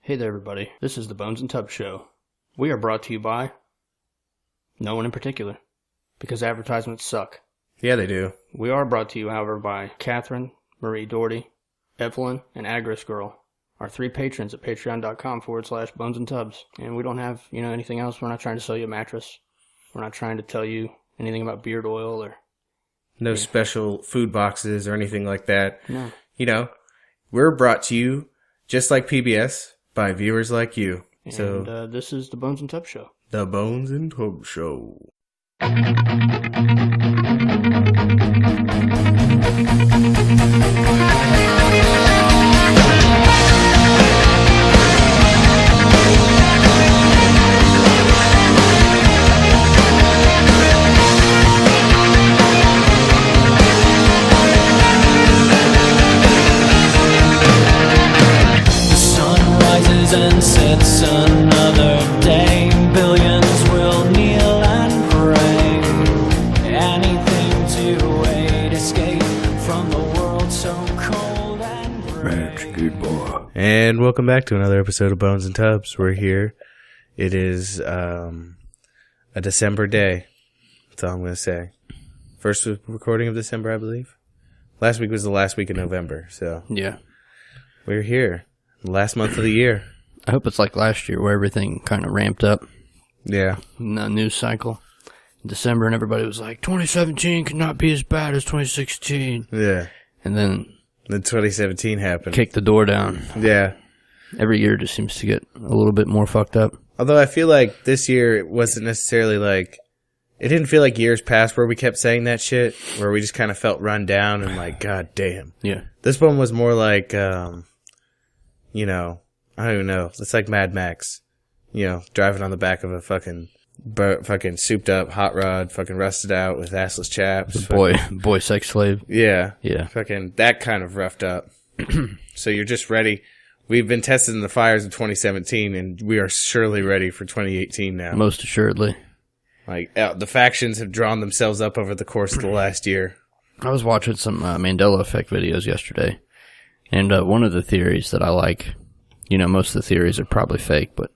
Hey there, everybody. This is the Bones and Tub Show. We are brought to you by no one in particular, because advertisements suck. Yeah, they do. We are brought to you, however, by Catherine, Marie Doherty, Evelyn, and Agris Girl, our three patrons at patreon.com/Bones and Tubs. And we don't have, anything else. We're not trying to sell you a mattress. We're not trying to tell you anything about beard oil or... No special food boxes or anything like that. No. We're brought to you, just like PBS, by viewers like you. And this is the Bones and Tub Show. The Bones and Tub Show. And sets another day. Billions will kneel and pray. Anything to aid escape from the world so cold and gray. That's good, boy. And welcome back to another episode of Bones and Tubs. We're here. It is a December day. That's all I'm going to say. First recording of December, I believe. Last week was the last week of November, so Yeah. we're here. Last month of the year. I hope it's like last year where everything kind of ramped up. Yeah. In the news cycle. In December, and everybody was like, 2017 cannot be as bad as 2016. Yeah. And then 2017 happened. kicked the door down. Yeah. Every year just seems to get a little bit more fucked up. Although I feel like this year it wasn't necessarily like... It didn't feel like years past where we kept saying that shit, where we just kind of felt run down and like, God damn. Yeah. This one was more like, I don't even know. It's like Mad Max, driving on the back of a fucking souped up hot rod, fucking rusted out with assless chaps. Boy sex slave. Yeah. Yeah. Fucking that kind of roughed up. So you're just ready. We've been testing the fires of 2017 and we are surely ready for 2018 now. Most assuredly. Like, the factions have drawn themselves up over the course of the last year. I was watching some Mandela Effect videos yesterday, and one of the theories that I like, most of the theories are probably fake, but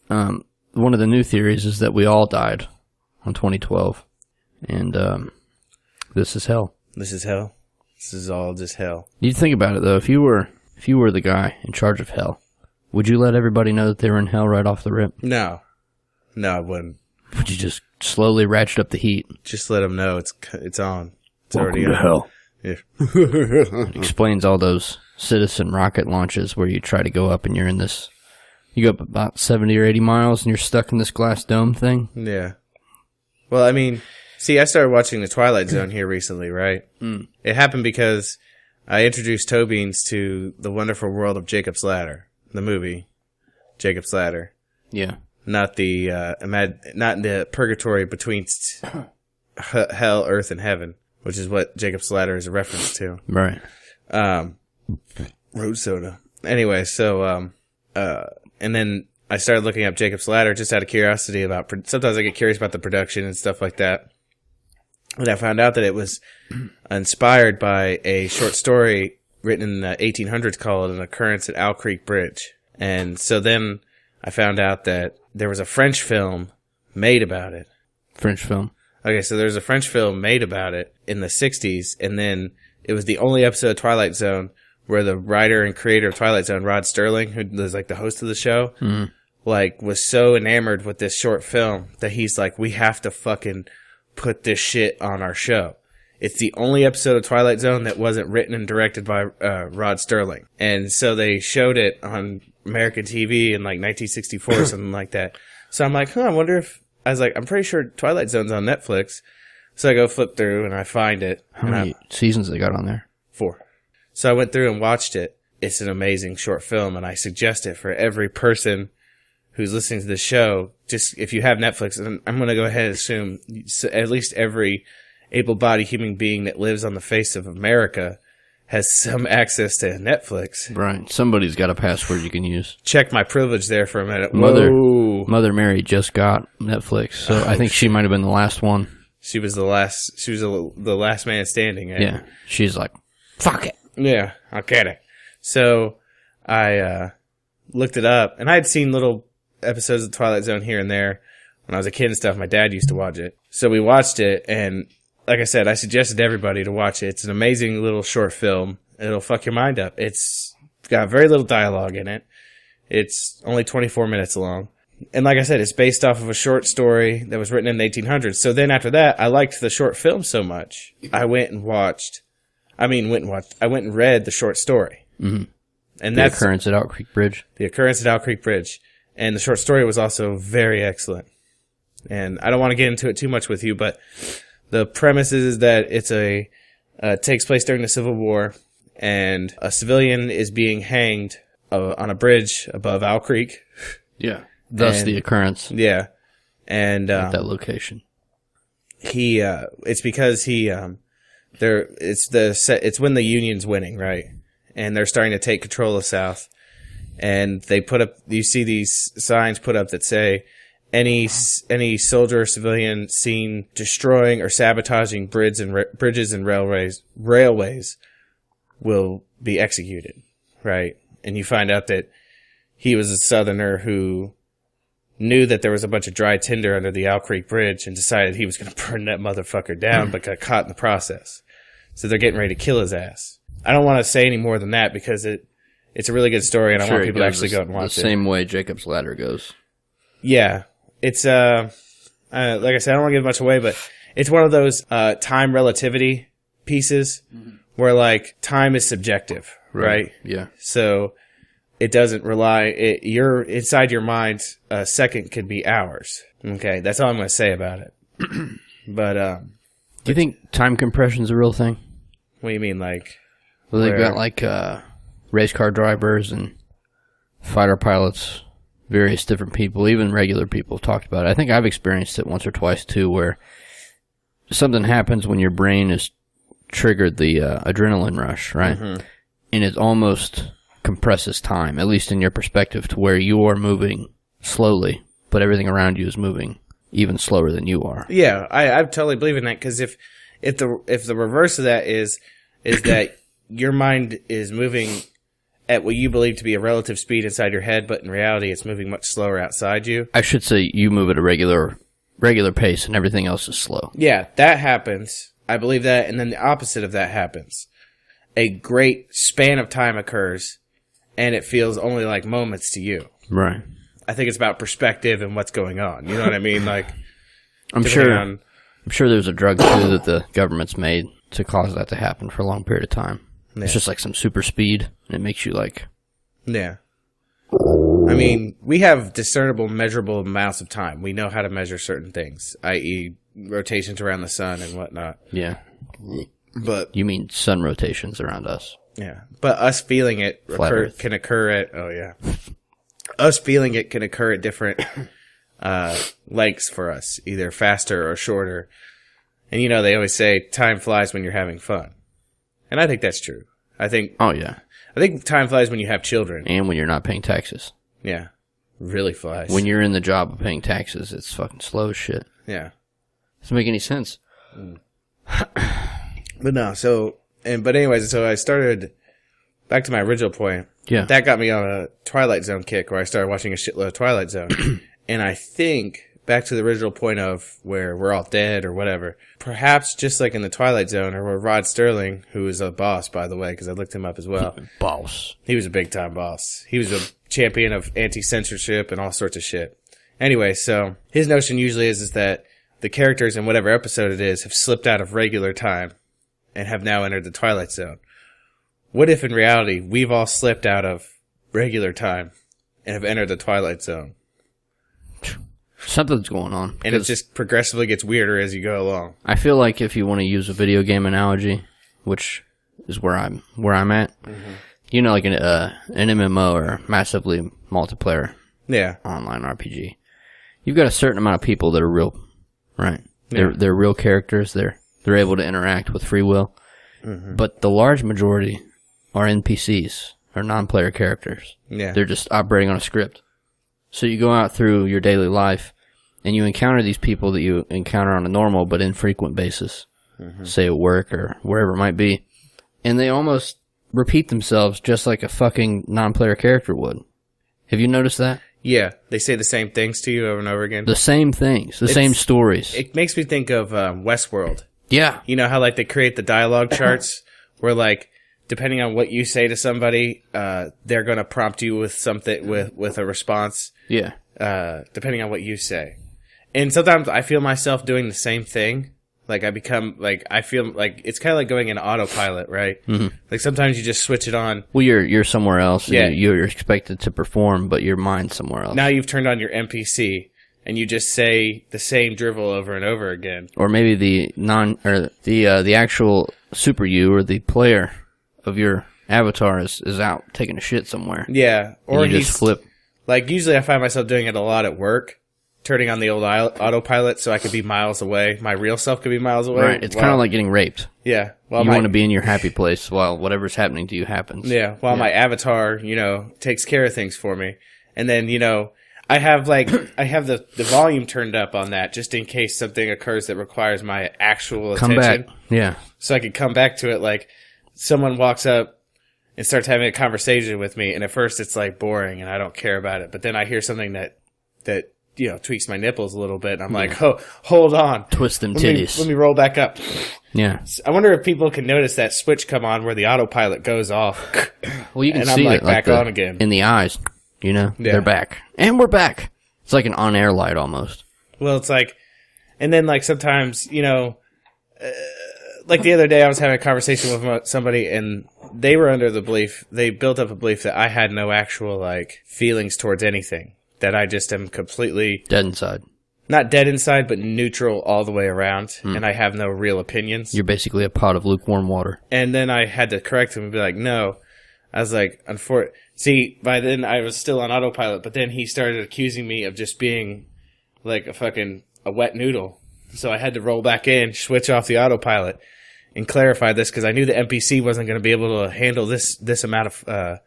one of the new theories is that we all died on 2012, and this is hell. This is hell. This is all just hell. You think about it, though. If you were the guy in charge of hell, would you let everybody know that they were in hell right off the rip? No, I wouldn't. Would you just slowly ratchet up the heat? Just let them know it's on. It's Welcome already to on. hell. Yeah. It explains all those citizen rocket launches where you try to go up and you go up about 70 or 80 miles and you're stuck in this glass dome thing. Yeah. Well, I mean, see, I started watching The Twilight Zone here recently, right? Mm. It happened because I introduced toe beans to The Wonderful World of Jacob's Ladder, the movie Jacob's Ladder. Yeah. Not the not in the purgatory between hell, earth, and heaven, which is what Jacob's Ladder is a reference to. Right. Road soda. Anyway, so and then I started looking up Jacob's Ladder just out of curiosity about. Sometimes I get curious about the production and stuff like that, and I found out that it was inspired by a short story written in the 1800s called "An Occurrence at Owl Creek Bridge," and so then I found out that there was a French film made about it. French film. Okay, so there's a French film made about it in the 60s, and then it was the only episode of Twilight Zone where the writer and creator of Twilight Zone, Rod Sterling, who was like the host of the show, was so enamored with this short film that he's like, we have to fucking put this shit on our show. It's the only episode of Twilight Zone that wasn't written and directed by Rod Sterling. And so they showed it on American TV in like 1964 or something like that. So I'm like, I wonder if... I was like, I'm pretty sure Twilight Zone's on Netflix. So I go flip through and I find it. How many seasons they got on there? 4. So I went through and watched it. It's an amazing short film, and I suggest it for every person who's listening to the show. Just if you have Netflix, and I'm going to go ahead and assume at least every able-bodied human being that lives on the face of America has some access to Netflix. Right. Somebody's got a password you can use. Check my privilege there for a minute. Mother Mary just got Netflix, so I think she might have been the last one. She was the last. She was the last man standing. Right? Yeah. She's like, fuck it. Yeah, I'll get it. So I looked it up, and I had seen little episodes of Twilight Zone here and there when I was a kid and stuff. My dad used to watch it. So we watched it, and like I said, I suggested to everybody to watch it. It's an amazing little short film. It'll fuck your mind up. It's got very little dialogue in it. It's only 24 minutes long. And like I said, it's based off of a short story that was written in the 1800s. So then after that, I liked the short film so much, I went and read the short story. Mm-hmm. And The that's Occurrence at Owl Creek Bridge. The Occurrence at Owl Creek Bridge. And the short story was also very excellent. And I don't want to get into it too much with you, but the premise is that takes place during the Civil War, and a civilian is being hanged on a bridge above Owl Creek. Yeah. Thus the occurrence. Yeah. And at that location. It's because it's when the Union's winning, right? And they're starting to take control of South. And they you see these signs put up that say, any soldier or civilian seen destroying or sabotaging bridges and railways will be executed, right? And you find out that he was a Southerner who knew that there was a bunch of dry tinder under the Owl Creek Bridge and decided he was going to burn that motherfucker down, but got caught in the process. So they're getting ready to kill his ass. I don't want to say any more than that because it's a really good story, and I want people to actually go and watch it. The same way Jacob's Ladder goes. Yeah. It's, like I said, I don't want to give much away, but it's one of those time relativity pieces where, like, time is subjective, right? Yeah. So it doesn't you're inside your mind, a second could be hours. Okay, that's all I'm going to say about it. But, do you think time compression's a real thing? What do you mean, like? Well, they've got, like, race car drivers and fighter pilots, various different people, even regular people talked about it. I think I've experienced it once or twice, too, where something happens when your brain has triggered the adrenaline rush, right? Mm-hmm. And it almost compresses time, at least in your perspective, to where you are moving slowly, but everything around you is moving even slower than you are. Yeah, I totally believe in that, because if the reverse of that is that your mind is moving at what you believe to be a relative speed inside your head, but in reality it's moving much slower outside you. I should say you move at a regular pace and everything else is slow. Yeah, that happens. I believe that, and then the opposite of that happens. A great span of time occurs, and it feels only like moments to you. Right. I think it's about perspective and what's going on. You know what I mean? Like, I'm sure there's a drug too that the government's made to cause that to happen for a long period of time. Yeah. It's just like some super speed, and it makes you like... Yeah. I mean, we have discernible, measurable amounts of time. We know how to measure certain things, i.e. rotations around the sun and whatnot. Yeah. But you mean sun rotations around us. Yeah. But us feeling it can occur at... Oh, yeah. Us feeling it can occur at different lengths for us, either faster or shorter. And, you know, they always say time flies when you're having fun. And I think that's true. Oh, yeah. I think time flies when you have children. And when you're not paying taxes. Yeah. Really flies. When you're in the job of paying taxes, it's fucking slow as shit. Yeah. Doesn't make any sense. But no, so I started, back to my original point. Yeah. That got me on a Twilight Zone kick where I started watching a shitload of Twilight Zone. And I think, back to the original point of where we're all dead or whatever, perhaps just like in the Twilight Zone, or where Rod Sterling, who is a boss, by the way, because I looked him up as well. Boss. He was a big-time boss. He was a champion of anti-censorship and all sorts of shit. Anyway, so his notion usually is that the characters in whatever episode it is have slipped out of regular time and have now entered the Twilight Zone. What if in reality we've all slipped out of regular time and have entered the Twilight Zone? Something's going on. And it just progressively gets weirder as you go along. I feel like if you want to use a video game analogy, which is where I'm at, you know, like an MMO or massively multiplayer online RPG, you've got a certain amount of people that are real, right? Yeah. They're real characters. They're able to interact with free will. Mm-hmm. But the large majority are NPCs, or non-player characters. Yeah. They're just operating on a script. So you go out through your daily life, and you encounter these people that you encounter on a normal but infrequent basis, say at work or wherever it might be, and they almost repeat themselves just like a fucking non-player character would. Have you noticed that? Yeah, they say the same things to you over and over again. The same things, the same stories. It makes me think of Westworld. Yeah. You know how like they create the dialogue charts where like depending on what you say to somebody, they're going to prompt you with something with a response. Yeah. Depending on what you say. And sometimes I feel myself doing the same thing. Like I feel like it's kind of like going in autopilot, right? Mm-hmm. Like sometimes you just switch it on. Well, you're somewhere else. Yeah. You're expected to perform, but your mind's somewhere else. Now you've turned on your NPC and you just say the same drivel over and over again. Or maybe the actual super you or the player of your avatar is out taking a shit somewhere. Yeah. Or you just flip. Like usually I find myself doing it a lot at work. Turning on the old autopilot so I could be miles away. My real self could be miles away. Right. It's kind of like getting raped. Yeah. You want to be in your happy place while whatever's happening to you happens. Yeah. While my avatar, takes care of things for me. And then, I have the volume turned up on that just in case something occurs that requires my actual attention. Come back. Yeah. So I could come back to it like someone walks up and starts having a conversation with me. And at first it's like boring and I don't care about it. But then I hear something that tweaks my nipples a little bit. And I'm like, oh, hold on. Twist them titties. Let me roll back up. Yeah. I wonder if people can notice that switch come on where the autopilot goes off. Well, you can and see I'm it back on again. In the eyes, Yeah. They're back. And we're back. It's like an on-air light almost. Well, it's like, and then like sometimes, like the other day I was having a conversation with somebody and they were under the belief, they built up a belief that I had no actual like feelings towards anything. That I just am completely... Dead inside. Not dead inside, but neutral all the way around. And I have no real opinions. You're basically a pot of lukewarm water. And then I had to correct him and be like, no. I was like, see, by then I was still on autopilot, but then he started accusing me of just being like a wet noodle. So I had to roll back in, switch off the autopilot, and clarify this because I knew the NPC wasn't going to be able to handle this amount of...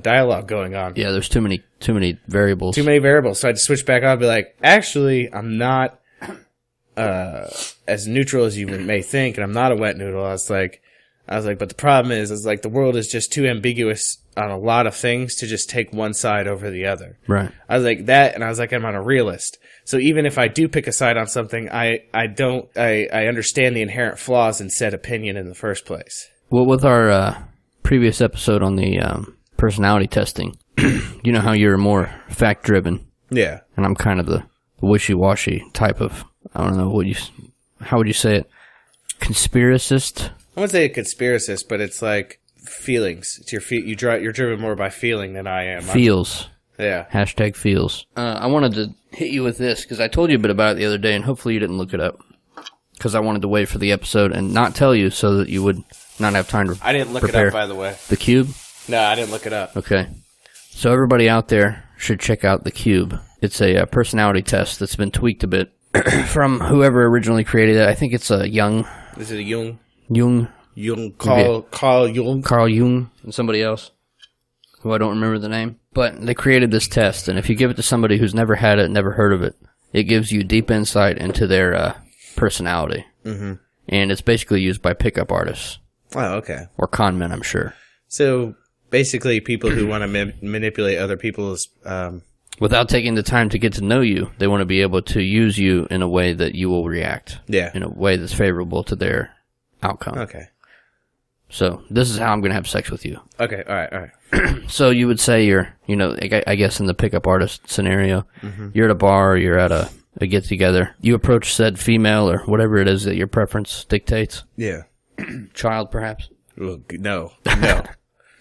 dialogue going on. Yeah, there's too many variables. Too many variables. So I had to switch back on and be like, actually, I'm not as neutral as you may think, and I'm not a wet noodle. I was like, but the problem is like the world is just too ambiguous on a lot of things to just take one side over the other. Right. I was like that, and I was like, I'm a realist. So even if I do pick a side on something, I understand the inherent flaws in said opinion in the first place. Well, with our previous episode on the personality testing, you know how you're more fact-driven. Yeah. And I'm kind of the wishy-washy type of, I don't know, how would you say it? Conspiracist? I wouldn't say a conspiracist, but it's like feelings. It's you're driven more by feeling than I am. Feels. Yeah. Hashtag feels. I wanted to hit you with this, because I told you a bit about it the other day, and hopefully you didn't look it up. Because I wanted to wait for the episode and not tell you so that you would not have time to I didn't look prepare. it up, by the way. The Cube? No, I didn't look it up. Okay. So everybody out there should check out The Cube. It's a personality test that's been tweaked a bit from whoever originally created it. I think it's Jung. Is it a Jung? Carl Jung? Carl Jung and somebody else who I don't remember the name. But they created this test, and if you give it to somebody who's never had it, never heard of it, it gives you deep insight into their personality. Mm-hmm. And it's basically used by pickup artists. Oh, okay. Or con men, I'm sure. So basically people who want to manipulate other people's... Without taking the time to get to know you, they want to be able to use you in a way that you will react. Yeah. In a way that's favorable to their outcome. Okay. So this is how I'm going to have sex with you. Okay, all right. So you would say you're, I guess in the pickup artist scenario, you're at a bar, or you're at a get-together. You approach said female or whatever it is that your preference dictates. Yeah. Child, perhaps? Well, no.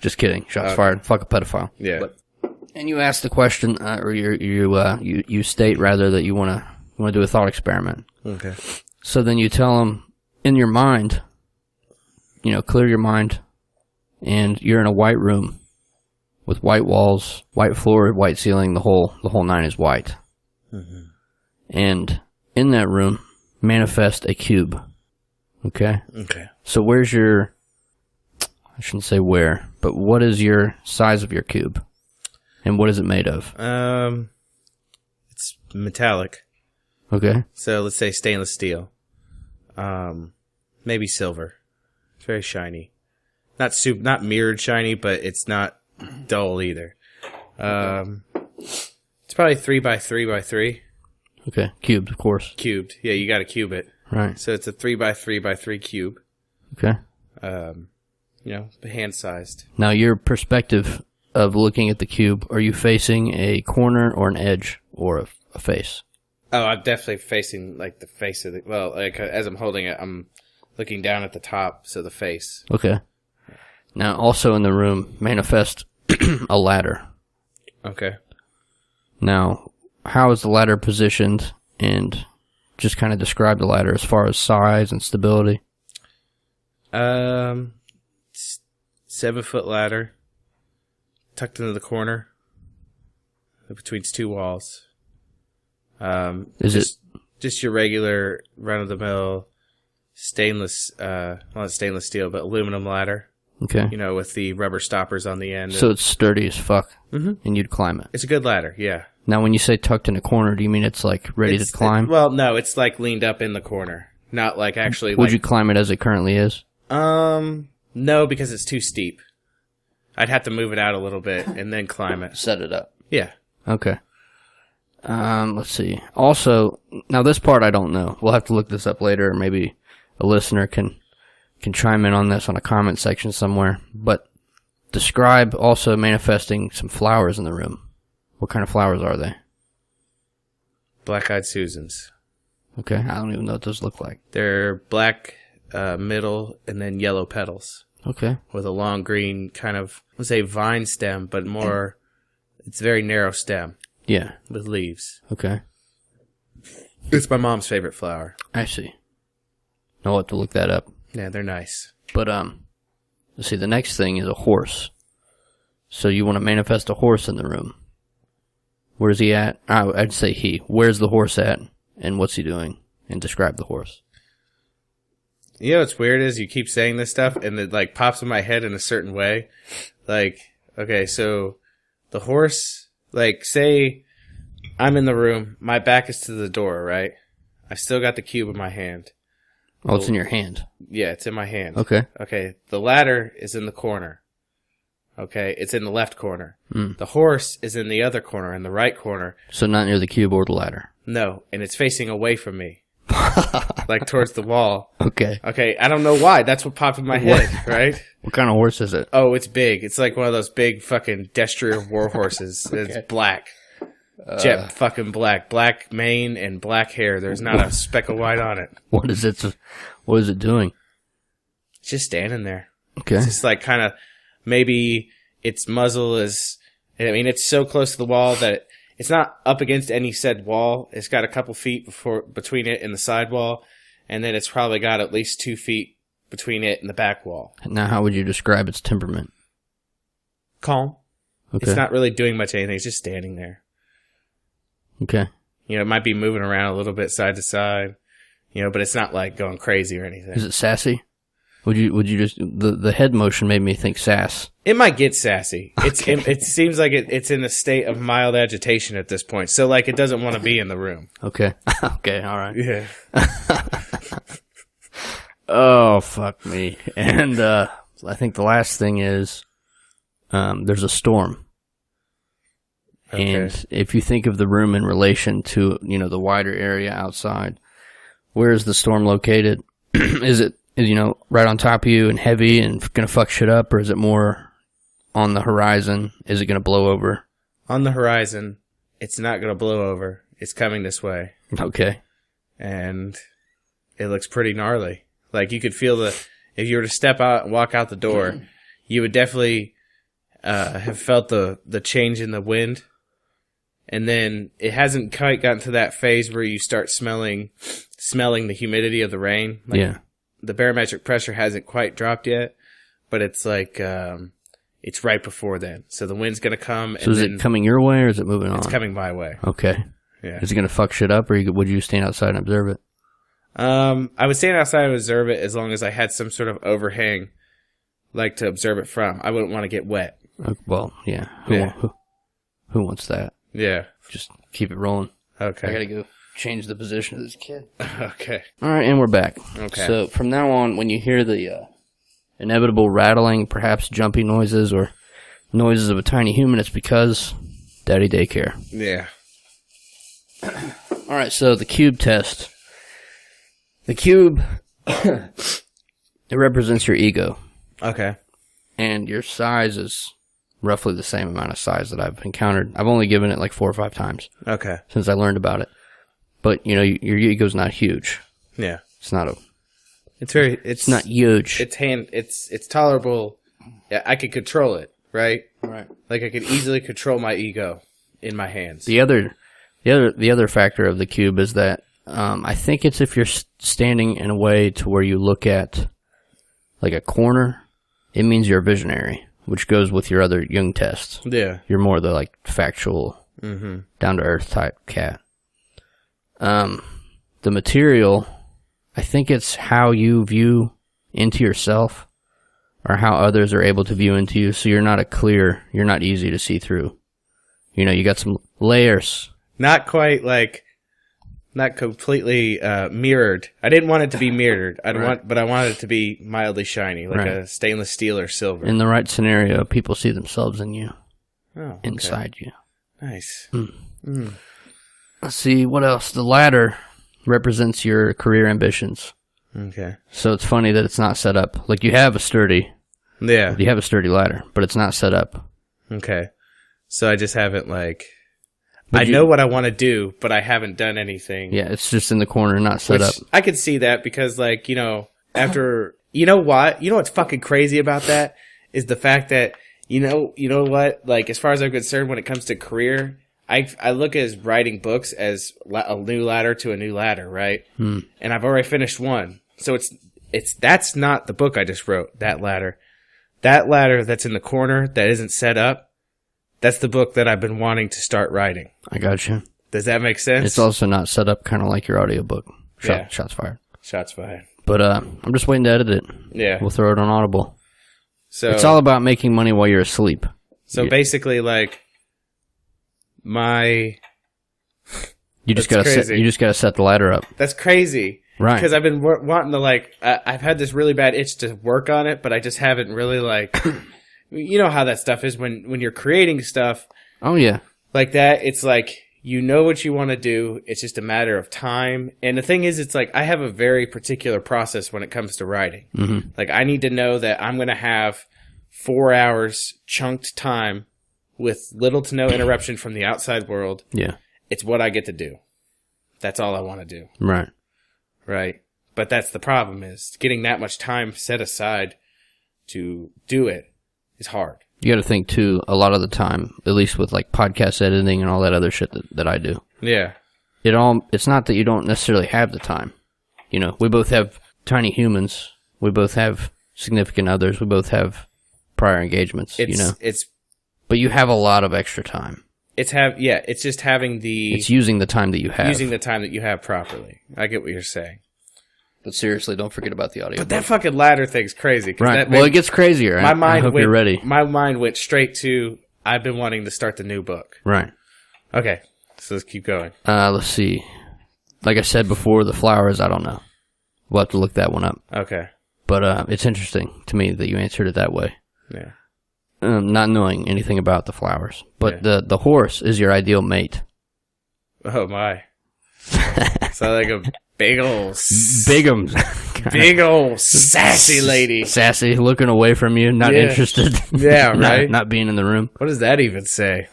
Just kidding. Shots fired. Fuck a pedophile. Yeah. And you ask the question, or you state rather that you want to do a thought experiment. Okay. So then you tell them in your mind, clear your mind, and you're in a white room with white walls, white floor, white ceiling. The whole nine is white. Mm-hmm. And in that room, manifest a cube. Okay? Okay. So where's your... I shouldn't say where, but what is your size of your cube? And what is it made of? It's metallic. Okay. So let's say stainless steel. Maybe silver. It's very shiny. Not mirrored shiny, but it's not dull either. It's probably 3 by 3 by 3. Okay, cubed, of course. Cubed. Yeah, you got to cube it. Right. So it's a 3 by 3 by 3 cube. Okay. Hand sized. Now, your perspective of looking at the cube, are you facing a corner or an edge or a face? Oh, I'm definitely facing like the face of the. Well, like as I'm holding it, I'm looking down at the top, so the face. Okay. Now, also in the room, manifest a ladder. Okay. Now, how is the ladder positioned, and just kind of describe the ladder as far as size and stability? 7-foot ladder, tucked into the corner, between 2 walls. Just your regular run-of-the-mill stainless, not stainless steel, but aluminum ladder. Okay. With the rubber stoppers on the end. So it's sturdy as fuck, and you'd climb it. It's a good ladder, yeah. Now, when you say tucked in a corner, do you mean it's like ready to climb? Well, no, it's like leaned up in the corner, not like actually. Would you climb it as it currently is? No, because it's too steep. I'd have to move it out a little bit and then climb it. Set it up. Yeah. Okay. Let's see. Also, now this part I don't know. We'll have to look this up later. Maybe a listener can chime in on this on a comment section somewhere. But describe also manifesting some flowers in the room. What kind of flowers are they? Black-eyed Susans. Okay. I don't even know what those look like. They're black middle and then yellow petals. Okay. With a long green kind of, let's say vine stem, but more, it's a very narrow stem. Yeah. With leaves. Okay. It's my mom's favorite flower. I see. I'll have to look that up. Yeah, they're nice. But, let's see, the next thing is a horse. So you want to manifest a horse in the room. Where's he at? I'd say he. Where's the horse at? And what's he doing? And describe the horse. You know what's weird is you keep saying this stuff and it like pops in my head in a certain way. Like, okay, so the horse, like say I'm in the room, my back is to the door, right? I still got the cube in my hand. Oh, it's in your hand. Yeah, it's in my hand. Okay. Okay, the ladder is in the corner. Okay, it's in the left corner. Mm. The horse is in the other corner, in the right corner. So not near the cube or the ladder. No, and it's facing away from me. Like towards the wall. Okay. Okay, I don't know why. That's what popped in my head, right? What kind of horse is it? Oh, it's big. It's like one of those big fucking destrier war horses. Okay. It's black. Jet fucking black. Black mane and black hair. There's not a speck of white on it. What is it doing? It's just standing there. Okay. It's just like kind of, maybe its muzzle is, I mean, it's so close to the wall that it's not up against any said wall. It's got a couple feet between it and the side wall. And then it's probably got at least 2 feet between it and the back wall. Now, how would you describe its temperament? Calm. Okay. It's not really doing much anything. It's just standing there. Okay. It might be moving around a little bit side to side, but it's not like going crazy or anything. Is it sassy? Would you just the head motion made me think sass. It might get sassy. Okay. It seems like it's in a state of mild agitation at this point. So like it doesn't want to be in the room. Okay. Okay, all right. Yeah. Oh, fuck me. And I think the last thing is there's a storm. Okay. And if you think of the room in relation to, the wider area outside, where is the storm located? Is it, right on top of you and heavy and going to fuck shit up, or is it more on the horizon? Is it going to blow over? On the horizon, it's not going to blow over. It's coming this way. Okay. And it looks pretty gnarly. Like you could feel if you were to step out and walk out the door, you would definitely have felt the change in the wind. And then it hasn't quite gotten to that phase where you start smelling the humidity of the rain. Like, yeah. The barometric pressure hasn't quite dropped yet, but it's like it's right before then. So the wind's going to come. So is it coming your way or is it moving on? It's coming my way. Okay. Yeah. Is it going to fuck shit up, or would you stand outside and observe it? I would stand outside and observe it as long as I had some sort of overhang, like to observe it from. I wouldn't want to get wet. Well, yeah. Who wants that? Yeah. Just keep it rolling. Okay. I gotta go change the position of this kid. Okay. Alright, and we're back. Okay. So, from now on, when you hear the inevitable rattling, perhaps jumpy noises, or noises of a tiny human, it's because Daddy daycare. Yeah. All right, so the cube test. The cube, it represents your ego. Okay. And your size is roughly the same amount of size that I've encountered. I've only given it like 4 or 5 times. Okay. Since I learned about it. But, you know, your ego's not huge. Yeah. It's not a... It's not huge. It's tolerable. Yeah, I could control it, right? Right. Like I could easily control my ego in my hands. The other factor of the cube is that I think it's if you're standing in a way to where you look at like a corner, it means you're a visionary, which goes with your other Jung tests. Yeah. You're more the like factual, down to earth type cat. The material, I think it's how you view into yourself or how others are able to view into you. So you're not easy to see through. You know, you got some layers. Not quite like, not completely mirrored. I didn't want it to be mirrored. But I wanted it to be mildly shiny, like a stainless steel or silver. In the right scenario, people see themselves in you, okay. inside you. Nice. Let's see, what else? The ladder represents your career ambitions. Okay. So it's funny that it's not set up. Like you have a sturdy ladder, but it's not set up. Okay. So I just haven't I know what I want to do, but I haven't done anything. Yeah, it's just in the corner, not set up. I could see that because after, you know what? You know what's fucking crazy about that? Is the fact that, you know what? Like, as far as I'm concerned, when it comes to career, I look at writing books as a new ladder to a new ladder, right? And I've already finished one. So that's not the book I just wrote, that ladder. That ladder that's in the corner that isn't set up, that's the book that I've been wanting to start writing. I got you. Does that make sense? It's also not set up kind of like your audiobook. Shots fired. Shots fired. But I'm just waiting to edit it. Yeah. We'll throw it on Audible. So it's all about making money while you're asleep. So basically, you just gotta set the ladder up. That's crazy. Right. Because I've been wanting to I've had this really bad itch to work on it, but I just haven't really you know how that stuff is when you're creating stuff. Oh yeah. Like that, it's like you know what you want to do. It's just a matter of time. And the thing is, it's like I have a very particular process when it comes to writing. Mm-hmm. Like I need to know that I'm going to have 4 hours chunked time with little to no interruption from the outside world. Yeah. It's what I get to do. That's all I want to do. Right. Right. But that's the problem is getting that much time set aside to do it is hard. You got to think too. A lot of the time, at least with like podcast editing and all that other shit that I do. Yeah. It's not that you don't necessarily have the time. You know, we both have tiny humans. We both have significant others. We both have prior engagements. But you have a lot of extra time. It's just having It's using the time that you have. Using the time that you have properly. I get what you're saying. But seriously, don't forget about the audio. But that fucking ladder thing's crazy. Right. Well, it gets crazier. I hope you're ready. My mind went straight to, I've been wanting to start the new book. Right. Okay. So let's keep going. Let's see. Like I said before, the flowers, I don't know. We'll have to look that one up. Okay. But it's interesting to me that you answered it that way. Yeah. Not knowing anything about the flowers. But the horse is your ideal mate. Oh, my. So like a big old sassy lady. Sassy, looking away from you, not interested. Yeah, right? Not being in the room. What does that even say?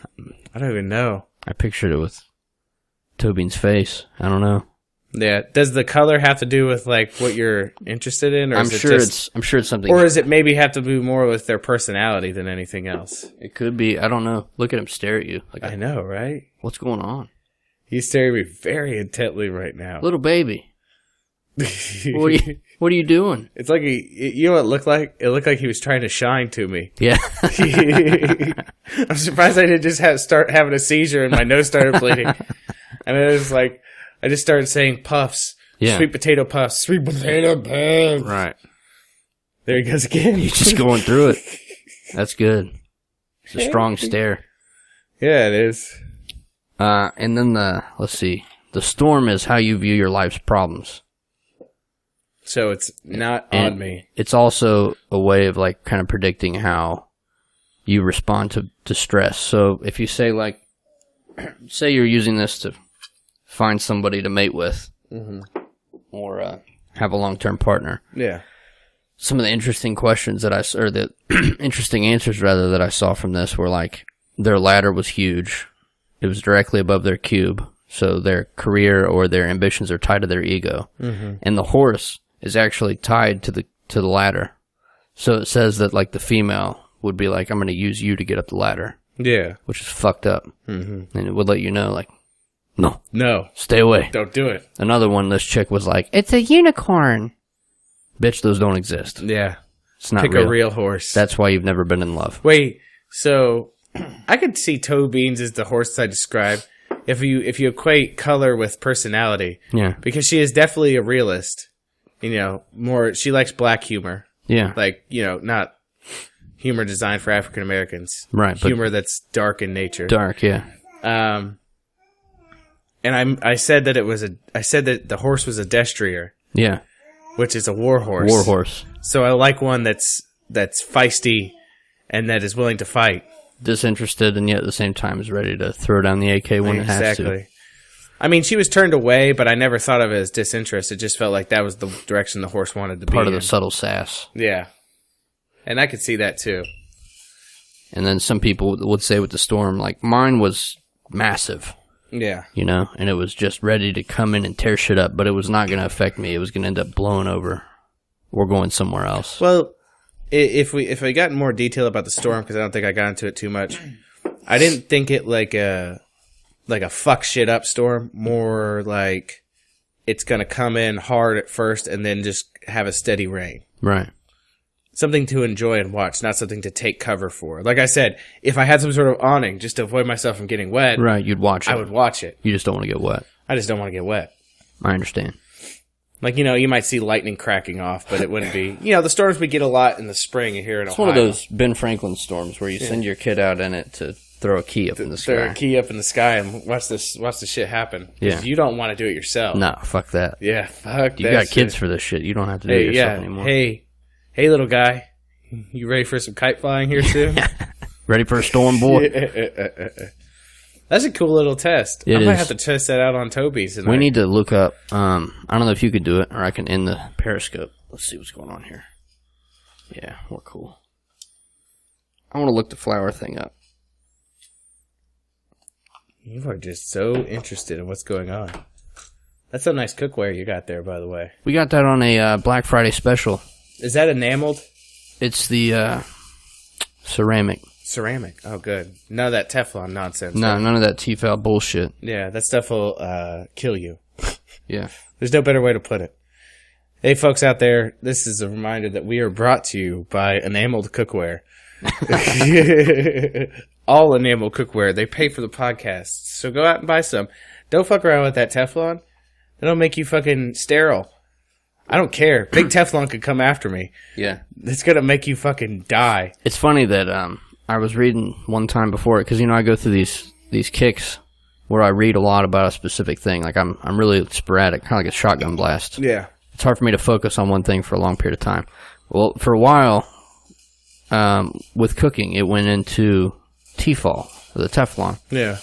I don't even know. I pictured it with Tobin's face. I don't know. Yeah. Does the color have to do with like what you're interested in, or I'm sure it's something. Or does it maybe have to do more with their personality than anything else? It could be. I don't know. Look at him stare at you. I know, right? What's going on? He's staring at me very intently right now. Little baby. What are you doing? It's like you know what it looked like? It looked like he was trying to shine to me. Yeah. I'm surprised I didn't just start having a seizure and my nose started bleeding. And it was like, I just started saying puffs. Yeah. Sweet potato puffs. Sweet potato puffs. Right. There he goes again. You're just going through it. That's good. It's a strong stare. Yeah, it is. And then let's see. The storm is how you view your life's problems. So it's not on me. It's also a way of like kind of predicting how you respond to stress. So if you say like, say you're using this to find somebody to mate with, or have a long-term partner. Yeah. Some of the interesting questions that or the interesting answers rather that I saw from this were like, their ladder was huge. It was directly above their cube. So their career or their ambitions are tied to their ego. And the horse is actually tied to the ladder. So it says that like the female would be like, I'm going to use you to get up the ladder. Yeah. Which is fucked up. And it would let you know like, no, stay away. Don't do it. Another one, this chick was like, it's a unicorn. Bitch, those don't exist. Yeah. It's not Pick real. a real horse. That's why you've never been in love. Wait, so I could see Toe Beans as the horse I described if you equate color with personality. Yeah. Because she is definitely a realist. She likes black humor. Yeah. Like, not humor designed for African Americans. Right. Humor that's dark in nature. Dark, yeah. And I said that the horse was a destrier. Yeah. Which is a war horse. War horse. So I like one that's feisty and that is willing to fight. Disinterested and yet at the same time is ready to throw down the AK when it has to. Exactly. I mean, she was turned away, but I never thought of it as disinterest. It just felt like that was the direction the horse wanted to be. Part of the subtle sass. Yeah. And I could see that too. And then some people would say with the storm, like, mine was massive. Yeah. And it was just ready to come in and tear shit up, but it was not going to affect me. It was going to end up blowing over or going somewhere else. Well, if I got in more detail about the storm, because I don't think I got into it too much, I didn't think it like a fuck shit up storm. More like it's going to come in hard at first and then just have a steady rain. Right. Something to enjoy and watch, not something to take cover for. Like I said, if I had some sort of awning just to avoid myself from getting wet, right, you'd watch it. I would watch it. You just don't want to get wet. I just don't want to get wet. I understand. Like, you might see lightning cracking off, but it wouldn't be. The storms we get a lot in the spring here in Ohio. It's one of those Ben Franklin storms where you send your kid out in it to throw a key up in the sky. Throw a key up in the sky and watch the shit happen. Yeah. You don't want to do it yourself. No, fuck that. Yeah, fuck You that got shit. kids for this shit. You don't have to do it yourself anymore. Hey, little guy. You ready for some kite flying here soon? Ready for a storm, boy? That's a cool little test. I might have to test that out on Toby's tonight. We need to look up, I don't know if you could do it, or I can end the Periscope. Let's see what's going on here. Yeah, we're cool. I want to look the flower thing up. You are just so interested in what's going on. That's some nice cookware you got there, by the way. We got that on a Black Friday special. Is that enameled? It's the ceramic. Ceramic. Oh, good. None of that Teflon nonsense. No, right? none of that Tefal bullshit. Yeah, that stuff will kill you. Yeah. There's no better way to put it. Hey, folks out there, this is a reminder that we are brought to you by enameled cookware. All enameled cookware. They pay for the podcasts. So go out and buy some. Don't fuck around with that Teflon. That'll make you fucking sterile. I don't care. Big Teflon could come after me. Yeah. It's going to make you fucking die. It's funny that I was reading one time before it, because, I go through these kicks where I read a lot about a specific thing. Like, I'm really sporadic, kind of like a shotgun blast. Yeah. It's hard for me to focus on one thing for a long period of time. Well, for a while, with cooking, it went into Tefal, or the Teflon. Yeah.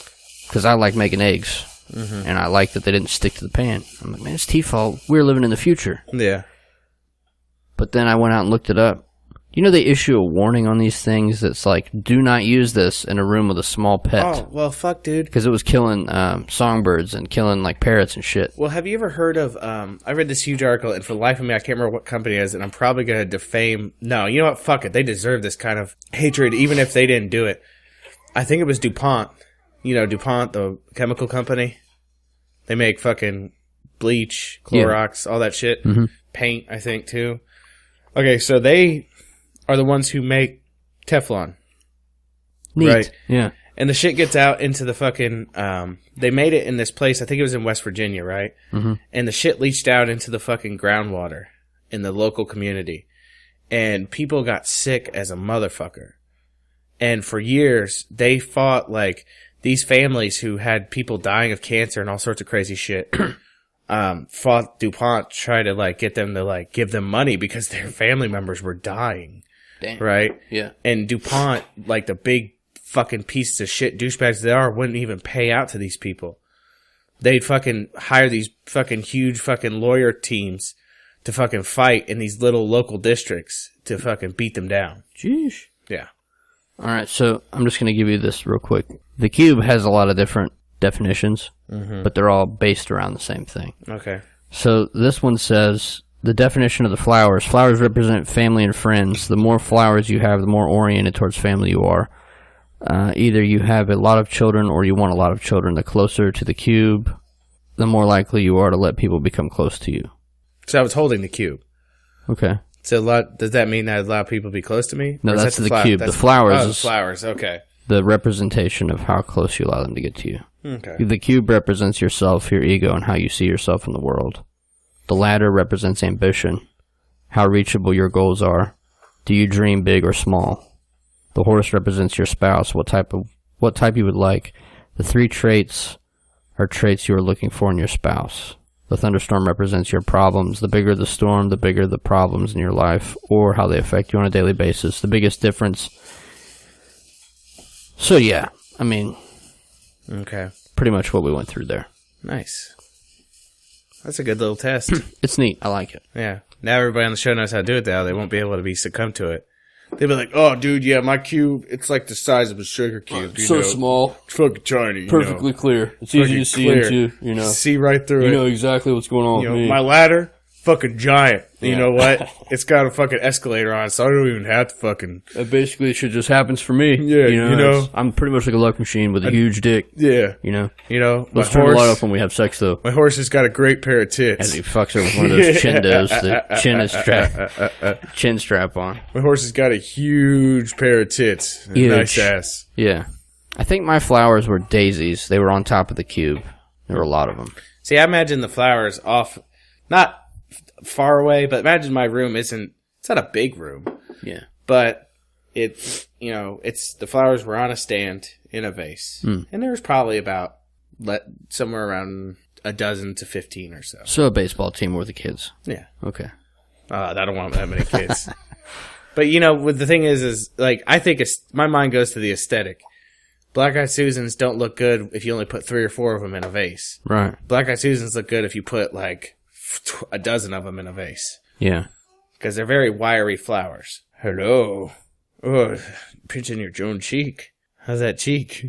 Because I like making eggs. Mm-hmm. And I like that they didn't stick to the pan. I'm like, man, it's Tefal. We're living in the future. Yeah. But then I went out and looked it up. They issue a warning on these things that's like, do not use this in a room with a small pet. Oh, well, fuck, dude. Because it was killing songbirds and killing, like, parrots and shit. Well, have you ever heard of, I read this huge article, and for the life of me, I can't remember what company it is, and I'm probably going to defame, no, you know what, fuck it, they deserve this kind of hatred, even if they didn't do it. I think it was DuPont. DuPont, the chemical company. They make fucking bleach, Clorox, all that shit. Mm-hmm. Paint, I think, too. Okay, so they are the ones who make Teflon. Neat. Right? Yeah. And the shit gets out into the fucking, they made it in this place, I think it was in West Virginia, right? Mm-hmm. And the shit leached out into the fucking groundwater in the local community. And people got sick as a motherfucker. And for years, they fought, like, these families who had people dying of cancer and all sorts of crazy shit, fought DuPont, try to, like, get them to, like, give them money because their family members were dying. Damn. Right? Yeah. And DuPont, like, the big fucking pieces of shit douchebags they are, wouldn't even pay out to these people. They'd fucking hire these fucking huge fucking lawyer teams to fucking fight in these little local districts to fucking beat them down. Jeez. Yeah. All right, so I'm just going to give you this real quick. The cube has a lot of different definitions, but they're all based around the same thing. Okay. So this one says, the definition of the flowers. Flowers represent family and friends. The more flowers you have, the more oriented towards family you are. Either you have a lot of children or you want a lot of children. The closer to the cube, the more likely you are to let people become close to you. So I was holding the cube. Okay. So does that mean that I allow people to be close to me? No, Or is that's that the cube. The flowers Oh, the is flowers. Okay. the representation of how close you allow them to get to you. Okay. The cube represents yourself, your ego, and how you see yourself in the world. The ladder represents ambition, how reachable your goals are. Do you dream big or small? The horse represents your spouse, what type you would like. The 3 traits are traits you are looking for in your spouse. The thunderstorm represents your problems. The bigger the storm, the bigger the problems in your life or how they affect you on a daily basis. The biggest difference. So yeah, I mean, Okay. pretty much what we went through there. Nice. That's a good little test. It's neat. I like it. Yeah. Now everybody on the show knows how to do it now. They won't be able to be succumb to it. They'll be like, oh, dude, yeah, my cube, it's like the size of a sugar cube. You know? small, It's fucking tiny. perfectly clear. It's Fucking easy to see clear. into, you know. See right through it. exactly what's going on You know, my ladder, fucking giant. You Yeah. know what? It's got a fucking escalator on it, so I don't even have to fucking... That basically shit just happens for me. Yeah, you know. it's- I'm pretty much like a luck machine with a huge dick, Yeah. you know. You know, my Let's turn the light horse, off when we have sex, though. my horse has got a great pair of As tits. he fucks her with one of those chindos, the chin strap on. My horse has got a huge pair of tits. And a Huge. nice ass. Yeah. I think my flowers were daisies. They were on top of the cube. There were a lot of them. See, I imagine the flowers off, not far away, but imagine my room it's not a big room, Yeah. but it's, it's, the flowers were on a stand in a vase. And there was probably about somewhere around a dozen to 15 or so. So a baseball team were the kids. Yeah. Okay. I don't want that many kids. But, what the thing is like, I think my mind goes to the aesthetic. Black Eyed Susans don't look good if you only put 3 or 4 of them in a vase. Right. Black Eyed Susans look good if you put, like, a dozen of them in a vase. Yeah. Because they're very wiry flowers. Hello. Oh, pinching your Joan cheek. How's that cheek?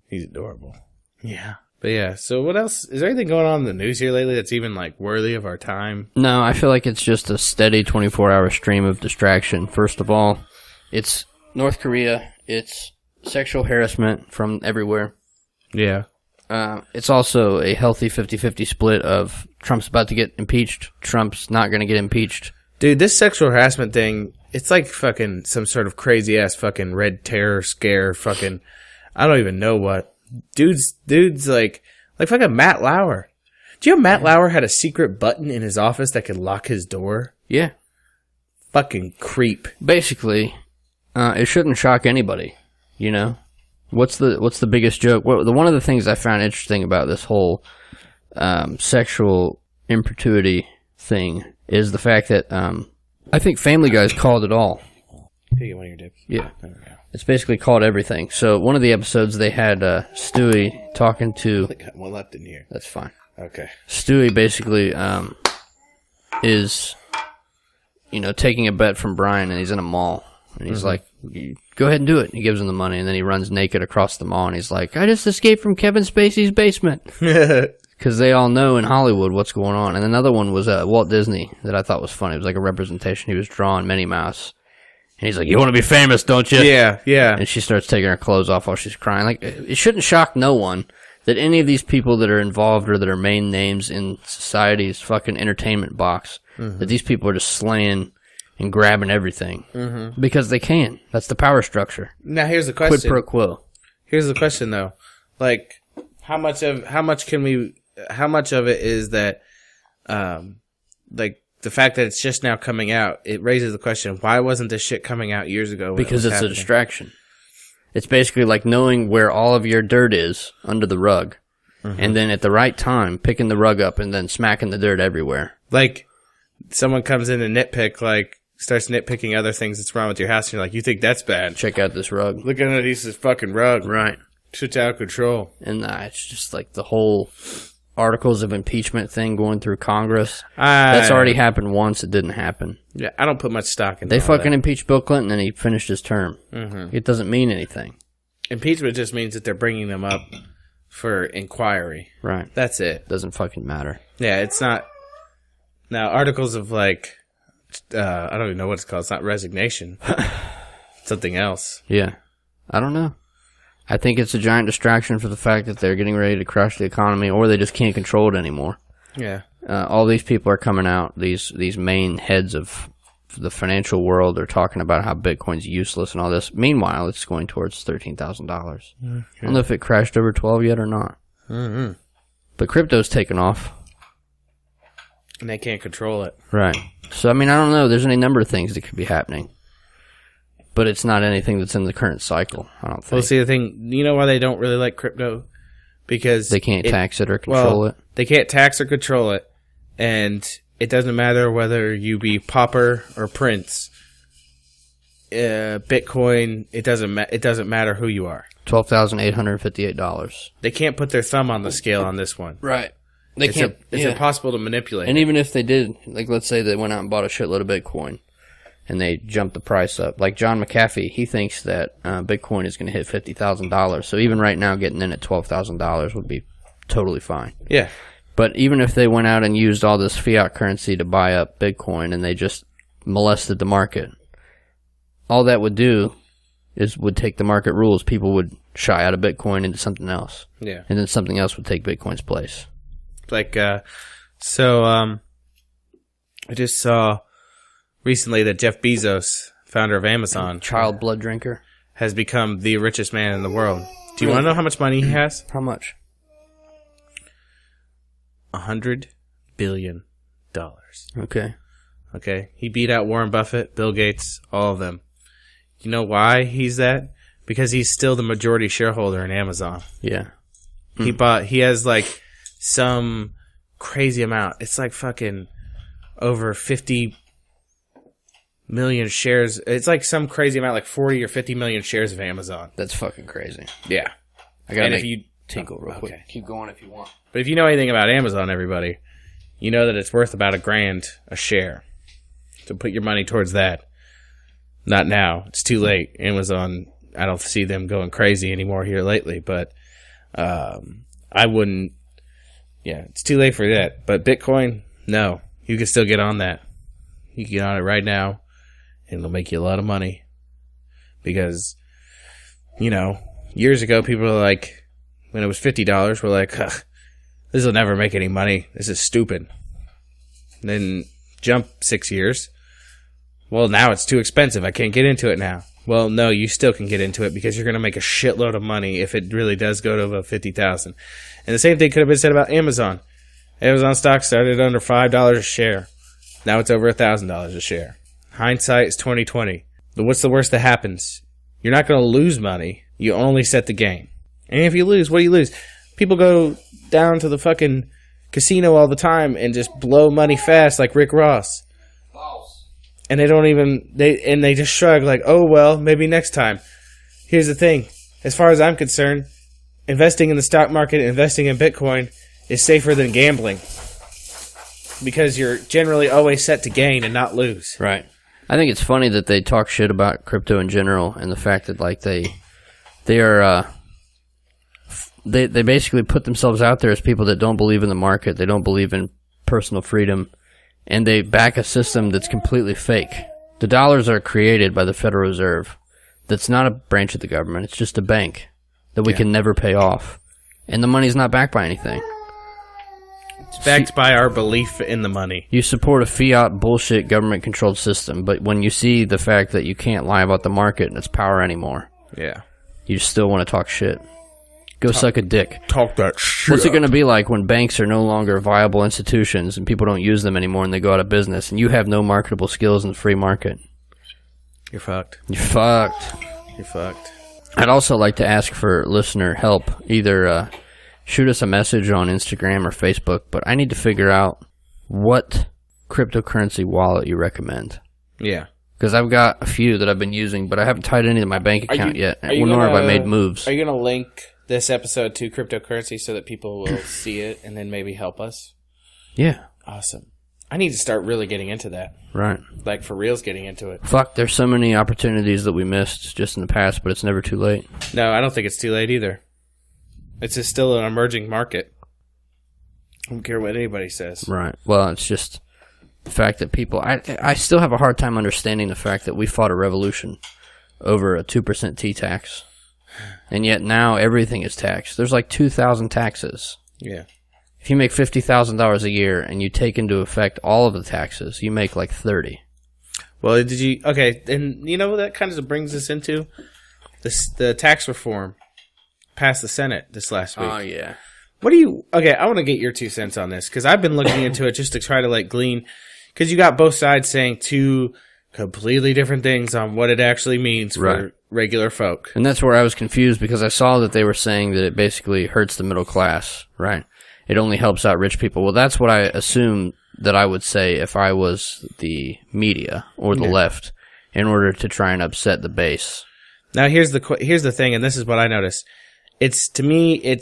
He's adorable. Yeah. But yeah, so what else? Is there anything going on in the news here lately that's even, like, worthy of our time? No, I feel like it's just a steady 24-hour stream of distraction. First of all, it's North Korea. It's sexual harassment from everywhere. Yeah. It's also a healthy 50-50 split of Trump's about to get impeached, Trump's not going to get impeached. Dude, this sexual harassment thing, it's like fucking some sort of crazy-ass fucking red terror scare fucking, I don't even know what. Dude's like fucking Matt Lauer. Do you know Matt Lauer had a secret button in his office that could lock his door? Yeah. Fucking creep. Basically, it shouldn't shock anybody, you know? What's the biggest joke? One of the things I found interesting about this whole sexual impropriety thing is the fact that I think Family Guy's called it all. Take one of your dips. Yeah. It's basically called everything. So one of the episodes they had Stewie talking to... I got one left in here. That's fine. Okay. Stewie basically is, taking a bet from Brian, and he's in a mall. And he's like, go ahead and do it. And he gives him the money, and then he runs naked across the mall, and he's like, I just escaped from Kevin Spacey's basement. Because they all know in Hollywood what's going on. And another one was Walt Disney that I thought was funny. It was like a representation. He was drawing Minnie Mouse. And he's like, you want to be famous, don't you? Yeah. And she starts taking her clothes off while she's crying. Like, it shouldn't shock no one that any of these people that are involved or that are main names in society's fucking entertainment box, that these people are just slaying and grabbing everything. Because they can. That's the power structure. Now here's the Quid question. pro quo. Here's the question though. Like, how much of it is that, like, the fact that it's just now coming out, it raises the question, why wasn't this shit coming out years ago? Because it's a distraction. It's basically like knowing where all of your dirt is under the rug, and then at the right time, picking the rug up and then smacking the dirt everywhere. Like, someone comes in and nitpick, like, starts nitpicking other things that's wrong with your house, and you're like, you think that's bad? Check out this rug. Look underneath this fucking rug. Right. Shit's out of control. And it's just like the whole articles of impeachment thing going through Congress. That's already happened once. It didn't happen. Yeah, I don't put much stock in They all fucking that. impeached Bill Clinton and he finished his term. Mm-hmm. It doesn't mean anything. Impeachment just means that they're bringing them up for inquiry. Right. That's it. Doesn't fucking matter. Yeah, it's not. Now, articles of like, I don't even know what it's called. It's not resignation. Something else. Yeah. I don't know. I think it's a giant distraction for the fact that they're getting ready to crush the economy, or they just can't control it anymore. Yeah. All these people are coming out, these main heads of the financial world are talking about how Bitcoin's useless and all this. Meanwhile, it's going towards $13,000. I don't know if it crashed over 12 yet or not. Mm-hmm. But crypto's taken off. And they can't control it. Right. So, I mean, I don't know. There's any number of things that could be happening. But it's not anything that's in the current cycle, I don't think. Well, see, the thing, you know why they don't really like crypto? Because they can't tax it or control it. They can't tax or control it. And it doesn't matter whether you be pauper or prince. Bitcoin, it doesn't matter who you are. $12,858. They can't put their thumb on the scale on this one. Right. They can't. It's impossible to manipulate. And even if they did, like let's say they went out and bought a shitload of Bitcoin and they jumped the price up. Like John McAfee, he thinks that Bitcoin is going to hit $50,000. So even right now getting in at $12,000 would be totally fine. Yeah. But even if they went out and used all this fiat currency to buy up Bitcoin and they just molested the market, all that would do is would take the market rules. People would shy out of Bitcoin into something else. Yeah. And then something else would take Bitcoin's place. Like, I just saw recently that Jeff Bezos, founder of Amazon, Child blood drinker. has become the richest man in the world. Do you want to know how much money he has? How much? $100 billion. Okay. Okay. He beat out Warren Buffett, Bill Gates, all of them. You know why he's that? Because he's still the majority shareholder in Amazon. Yeah. He has like some crazy amount. It's like fucking over 50 million shares. It's like some crazy amount, like 40 or 50 million shares of Amazon. That's fucking crazy. Yeah. I gotta And make if you tinkle real quick. okay. Keep going if you want. But if you know anything about Amazon, everybody, you know that it's worth about $1,000 a share. So put your money towards that. Not now. It's too late. Amazon, I don't see them going crazy anymore here lately, but I wouldn't. Yeah, it's too late for that. But Bitcoin, no. You can still get on that. You can get on it right now, and it'll make you a lot of money. Because, you know, years ago, people were like, when it was $50, we're like, ugh, this will never make any money. This is stupid. And then jump 6 years. Well, now it's too expensive. I can't get into it now. Well, no, you still can get into it because you're going to make a shitload of money if it really does go to about $50,000. And the same thing could have been said about Amazon. Amazon stock started under $5 a share. Now it's over $1,000 a share. Hindsight is 20/20. But what's the worst that happens? You're not going to lose money. You only set the game. And if you lose, what do you lose? People go down to the fucking casino all the time and just blow money fast like Rick Ross. And they don't even, they just shrug like, oh, well, maybe next time. Here's the thing. As far as I'm concerned, investing in the stock market, investing in Bitcoin is safer than gambling. Because you're generally always set to gain and not lose. Right. I think it's funny that they talk shit about crypto in general and the fact that like they basically put themselves out there as people that don't believe in the market. They don't believe in personal freedom. And they back a system that's completely fake. The dollars are created by the Federal Reserve. That's not a branch of the government. It's just a bank that we can never pay off. And the money's not backed by anything. It's backed by our belief in the money. You support a fiat bullshit government-controlled system, but when you see the fact that you can't lie about the market and its power anymore, Yeah. you still want to talk shit. Go suck a dick. Talk that shit. What's it going to be like when banks are no longer viable institutions and people don't use them anymore and they go out of business and you have no marketable skills in the free market? You're fucked. You're fucked. You're fucked. I'd also like to ask for listener help. Either shoot us a message on Instagram or Facebook, but I need to figure out what cryptocurrency wallet you recommend. Yeah. Because I've got a few that I've been using, but I haven't tied any to my bank account yet. you Nor have I gonna- made moves. Are you going to link this episode to cryptocurrency so that people will see it and then maybe help us? Yeah. Awesome. I need to start really getting into that. Right. Like, for reals getting into it. Fuck, there's so many opportunities that we missed just in the past, but it's never too late. No, I don't think it's too late either. It's just still an emerging market. I don't care what anybody says. Right. Well, it's just the fact that people... I still have a hard time understanding the fact that we fought a revolution over a 2% T-tax. And yet now everything is taxed. There's like 2,000 taxes. Yeah. If you make $50,000 a year and you take into effect all of the taxes, you make like 30. Well, did you... Okay, and you know what that kind of brings us into? The tax reform passed the Senate this last week. Oh, yeah. What do you... Okay, I want to get your 2 cents on this, because I've been looking into it just to try to, like, glean... Because you got both sides saying 2 completely different things on what it actually means for regular folk. And that's where I was confused, because I saw that they were saying that it basically hurts the middle class, right? It only helps out rich people. Well, that's what I assume that I would say if I was the media or the left in order to try and upset the base. Now, here's the thing, and this is what I noticed. To me,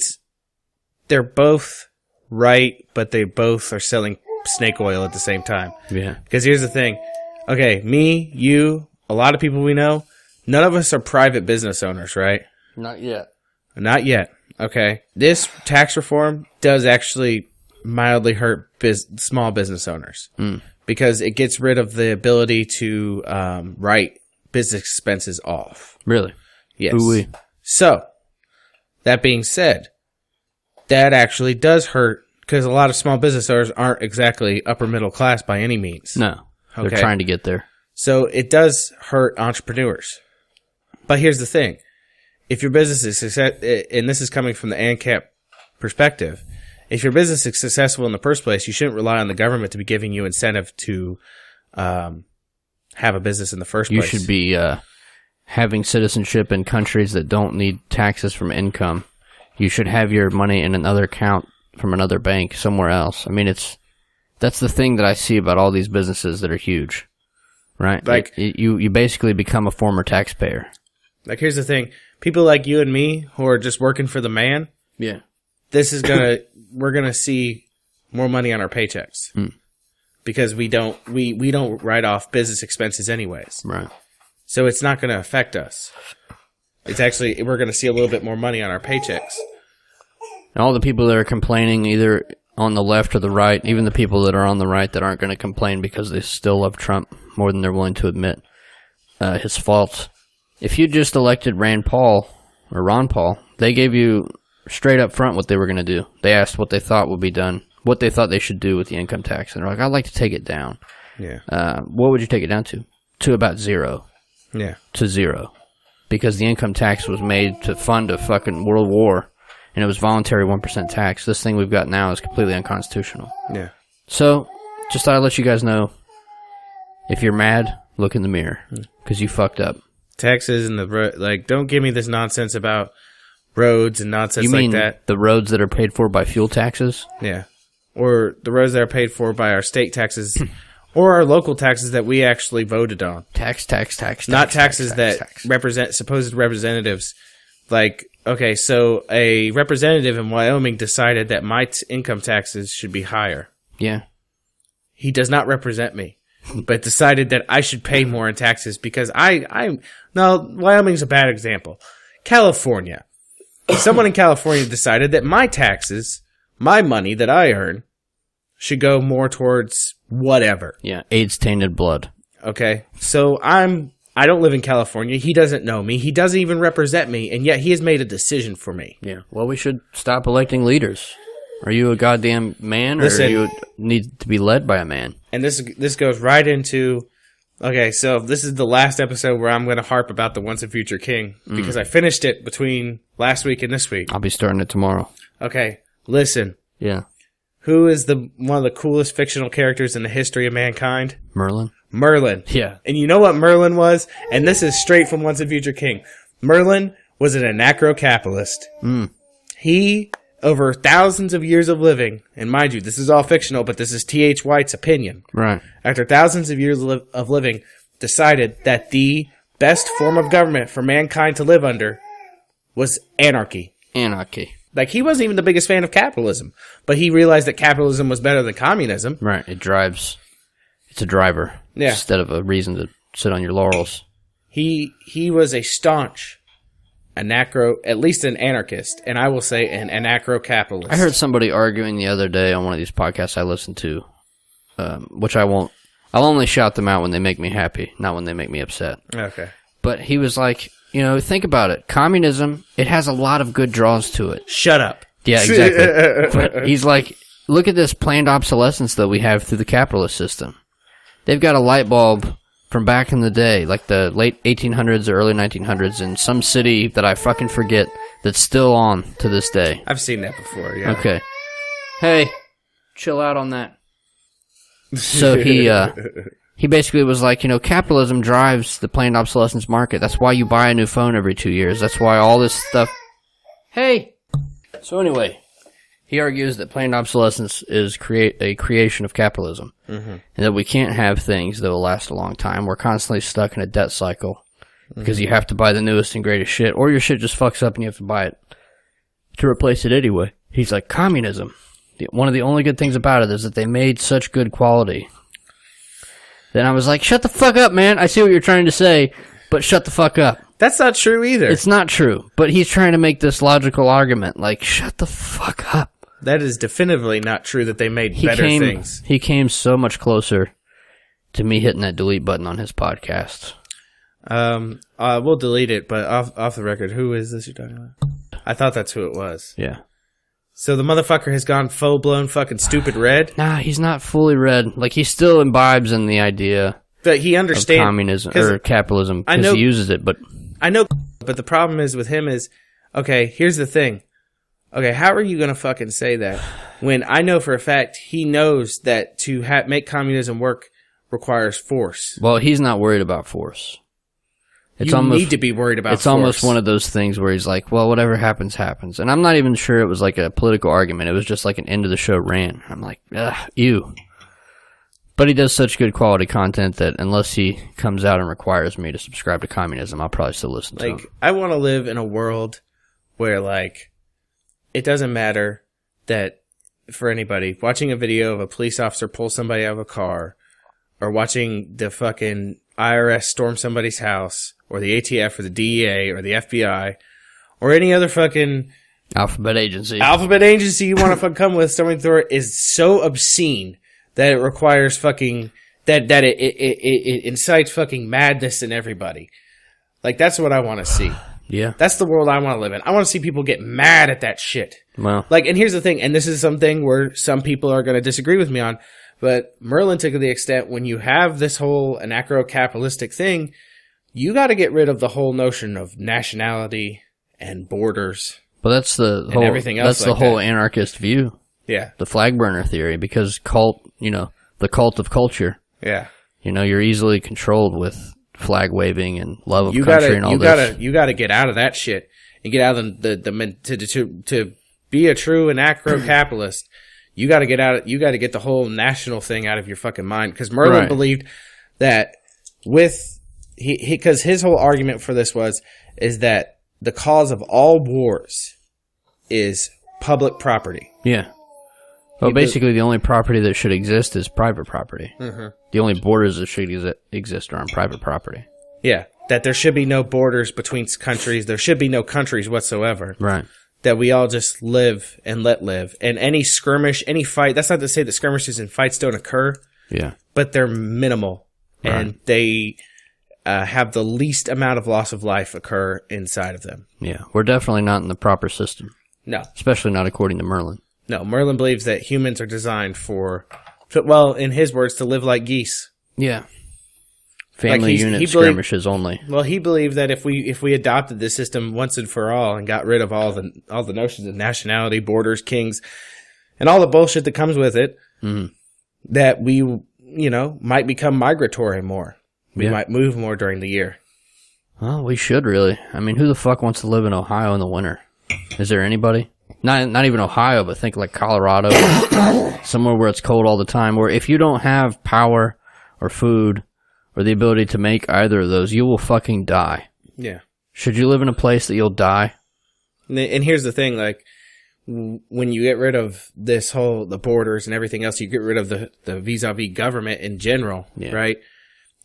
they're both right, but they both are selling snake oil at the same time. Yeah. Because here's the thing. Okay, me, you, a lot of people we know, none of us are private business owners, right? Not yet. Not yet. Okay. This tax reform does actually mildly hurt small business owners because it gets rid of the ability to write business expenses off. Really? Yes. Ooh-wee. So, that being said, that actually does hurt because a lot of small business owners aren't exactly upper middle class by any means. No. They're Okay. trying to get there. So it does hurt entrepreneurs. But here's the thing. If your business is success, and this is coming from the ANCAP perspective, if your business is successful in the first place, you shouldn't rely on the government to be giving you incentive to have a business in the first place. You should be having citizenship in countries that don't need taxes from income. You should have your money in another account from another bank somewhere else. I mean, that's the thing that I see about all these businesses that are huge, right? Like you basically become a former taxpayer. Like, here's the thing. People like you and me who are just working for the man, Yeah. we're gonna see more money on our paychecks. Because we don't write off business expenses anyways. Right. So it's not gonna affect us. It's actually, we're gonna see a little bit more money on our paychecks. And all the people that are complaining, either on the left or the right, even the people that are on the right that aren't going to complain because they still love Trump more than they're willing to admit his faults. If you just elected Ron Paul, they gave you straight up front what they were going to do. They asked what they thought would be done, what they thought they should do with the income tax. And they're like, I'd like to take it down. Yeah. What would you take it down to? To about 0. Yeah. To 0. Because the income tax was made to fund a fucking world war. And it was voluntary 1% tax. This thing we've got now is completely unconstitutional. Yeah. So, just thought I'd let you guys know, if you're mad, look in the mirror. Because you fucked up. Taxes and don't give me this nonsense about roads and nonsense You mean like that. the roads that are paid for by fuel taxes? Yeah. Or the roads that are paid for by our state taxes or our local taxes that we actually voted on. Tax. Not taxes that represent supposed representatives. Like, okay, so a representative in Wyoming decided that my income taxes should be higher. Yeah. He does not represent me, but decided that I should pay more in taxes because no, Wyoming's a bad example. California. Someone in California decided that my taxes, my money that I earn, should go more towards whatever. Yeah, AIDS-tainted blood. Okay, so I don't live in California. He doesn't know me. He doesn't even represent me, and yet he has made a decision for me. Yeah. Well, we should stop electing leaders. Are you a goddamn man, or Listen, do you need to be led by a man? And this goes right into... Okay, so this is the last episode where I'm going to harp about the Once and Future King, because I finished it between last week and this week. I'll be starting it tomorrow. Okay, listen. Yeah. Who is one of the coolest fictional characters in the history of mankind? Merlin? Merlin. Yeah. And you know what Merlin was? And this is straight from Once and Future King. Merlin was an anarcho-capitalist. He, over thousands of years of living, and mind you, this is all fictional, but this is T.H. White's opinion. Right. After thousands of years of living, decided that the best form of government for mankind to live under was anarchy. Anarchy. Like, he wasn't even the biggest fan of capitalism, but he realized that capitalism was better than communism. Right. It drives. It's a driver. Yeah. Instead of a reason to sit on your laurels. He was a staunch at least an anarchist, and I will say an anarcho-capitalist. I heard somebody arguing the other day on one of these podcasts I listen to, which I won't. I'll only shout them out when they make me happy, not when they make me upset. Okay. But he was like, think about it. Communism, it has a lot of good draws to it. Shut up. Yeah, exactly. But he's like, look at this planned obsolescence that we have through the capitalist system. They've got a light bulb from back in the day, like the late 1800s or early 1900s, in some city that I fucking forget that's still on to this day. I've seen that before, yeah. Okay. Hey, chill out on that. So he basically was like, capitalism drives the planned obsolescence market. That's why you buy a new phone every 2 years. That's why all this stuff... Hey! So anyway, he argues that planned obsolescence is a creation of capitalism. Mm-hmm. And that we can't have things that will last a long time. We're constantly stuck in a debt cycle because you have to buy the newest and greatest shit, or your shit just fucks up and you have to buy it to replace it anyway. He's like, communism. One of the only good things about it is that they made such good quality. Then I was like, shut the fuck up, man. I see what you're trying to say, but shut the fuck up. That's not true either. It's not true. But he's trying to make this logical argument. Like, shut the fuck up. That is definitively not true that they made better things. He came so much closer to me hitting that delete button on his podcast. We'll delete it, but off the record, who is this you're talking about? I thought that's who it was. Yeah. So the motherfucker has gone full-blown fucking stupid red? Nah, he's not fully red. Like, he still imbibes in the idea but he understands of communism or capitalism because he uses it, but... I know, but the problem is with him is, okay, here's the thing. Okay, how are you going to fucking say that when I know for a fact he knows that to make communism work requires force? Well, he's not worried about force. You need to be worried about force. It's almost one of those things where he's like, well, whatever happens, happens. And I'm not even sure it was like a political argument. It was just like an end of the show rant. I'm like, ugh, ew. But he does such good quality content that unless he comes out and requires me to subscribe to communism, I'll probably still listen to him. I want to live in a world where, like, it doesn't matter that, for anybody, watching a video of a police officer pull somebody out of a car, or watching the fucking IRS storm somebody's house, or the ATF, or the DEA, or the FBI, or any other fucking... Alphabet agency you want to fucking come with, storming through it, is so obscene that it requires fucking... That it incites fucking madness in everybody. Like, that's what I want to see. Yeah. That's the world I want to live in. I want to see people get mad at that shit. Well. Like, and here's the thing, and this is something where some people are going to disagree with me on, but Merlin took it to the extent when you have this whole anarcho-capitalistic thing, you got to get rid of the whole notion of nationality and borders. But that's the whole everything else. That's the whole anarchist view. Yeah. The flag burner theory, because the cult of culture. Yeah. You're easily controlled with flag waving and love of country and all this. You gotta get out of that shit and get out of to be a true anarcho-capitalist. You gotta get out. You gotta get the whole national thing out of your fucking mind. Because Merlin believed that because his whole argument for this is that the cause of all wars is public property. Yeah. Well, basically, the only property that should exist is private property. Mm-hmm. The only borders that should exist are on private property. Yeah, that there should be no borders between countries. There should be no countries whatsoever. Right. That we all just live and let live. And any skirmish, any fight, that's not to say that skirmishes and fights don't occur. Yeah. But they're minimal. Right. And they have the least amount of loss of life occur inside of them. Yeah. We're definitely not in the proper system. No. Especially not according to Merlin. No, Merlin believes that humans are designed well, in his words, to live like geese. Yeah. Family unit skirmishes only. Well, he believed that if we adopted this system once and for all and got rid of all the notions of nationality, borders, kings, and all the bullshit that comes with it, that we, might become migratory more. We might move more during the year. Well, we should really. I mean, who the fuck wants to live in Ohio in the winter? Is there anybody? Not even Ohio, but think like Colorado, somewhere where it's cold all the time, where if you don't have power or food or the ability to make either of those, you will fucking die. Yeah. Should you live in a place that you'll die? And here's the thing, like, when you get rid of the borders and everything else, you get rid of the vis-a-vis government in general, right?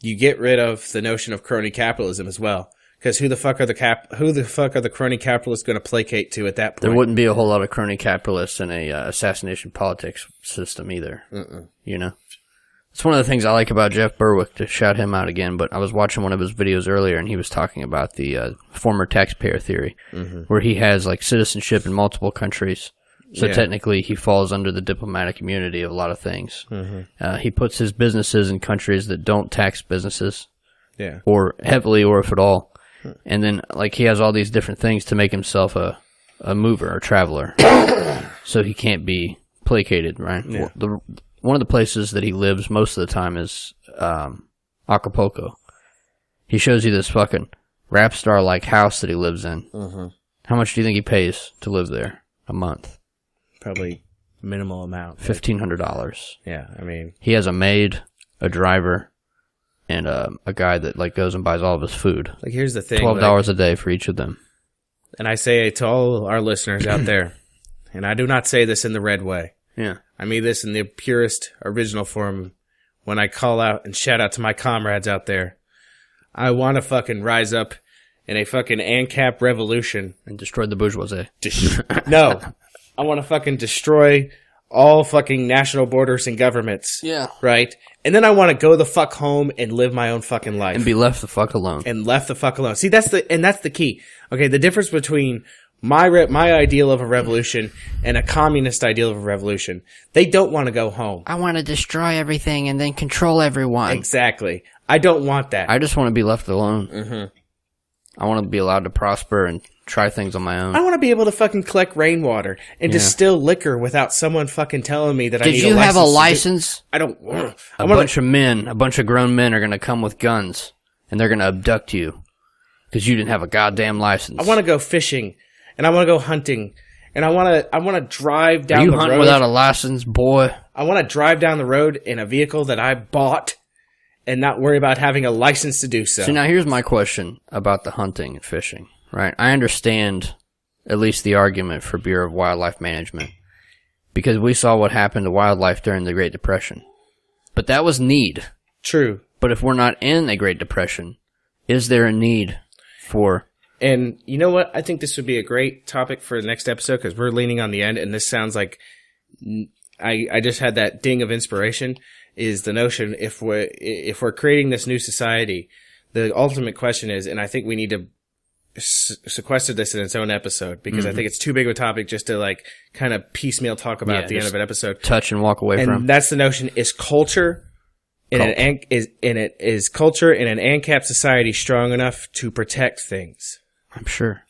You get rid of the notion of crony capitalism as well. Because who the fuck are the crony capitalists going to placate to at that point? There wouldn't be a whole lot of crony capitalists in a assassination politics system either. You know? It's one of the things I like about Jeff Berwick, to shout him out again, but I was watching one of his videos earlier, and he was talking about the former taxpayer theory, where he has like citizenship in multiple countries, so technically he falls under the diplomatic immunity of a lot of things. He puts his businesses in countries that don't tax businesses, or heavily, or if at all, and then like he has all these different things to make himself a mover or traveler, so he can't be placated, right? One of the places that he lives most of the time is Acapulco. He shows you this fucking rap star-like house that he lives in. How much do you think he pays to live there a month? Probably minimal amount. $1,500. Yeah, I mean... He has a maid, a driver, and a guy that like goes and buys all of his food. Like, here's the thing. $12 a day for each of them. And I say to all our listeners out there, and I do not say this in the red way. Yeah. I mean this in the purest original form when I call out and shout out to my comrades out there. I want to fucking rise up in a fucking ANCAP revolution. And destroy the bourgeoisie. No. I want to fucking destroy all fucking national borders and governments. Yeah. Right? And then I want to go the fuck home and live my own fucking life. And be left the fuck alone. And left the fuck alone. See, that's the key. Okay, the difference between my ideal of a revolution and a communist ideal of a revolution. They don't want to go home. I want to destroy everything and then control everyone. Exactly. I don't want that. I just want to be left alone. I want to be allowed to prosper and try things on my own. I want to be able to fucking collect rainwater and distill liquor without someone fucking telling me that I need a license. Did you have a license? I don't. A bunch of grown men are going to come with guns and they're going to abduct you because you didn't have a goddamn license. I want to go fishing. And I want to go hunting, and I want to drive down the road. Are you hunting without a license, boy? I want to drive down the road in a vehicle that I bought, and not worry about having a license to do so. So now here's my question about the hunting and fishing. Right, I understand at least the argument for Bureau of Wildlife Management, because we saw what happened to wildlife during the Great Depression. But that was need. True. But if we're not in a Great Depression, is there a need for... And you know what? I think this would be a great topic for the next episode because we're leaning on the end, and this sounds like I just had that ding of inspiration. Is the notion if we're creating this new society, the ultimate question is, and I think we need to sequester this in its own episode because I think it's too big of a topic just to like kind of piecemeal talk about at the end of an episode. Touch and walk away from. And that's the notion: is culture. Is culture in an ANCAP society strong enough to protect things? I'm sure.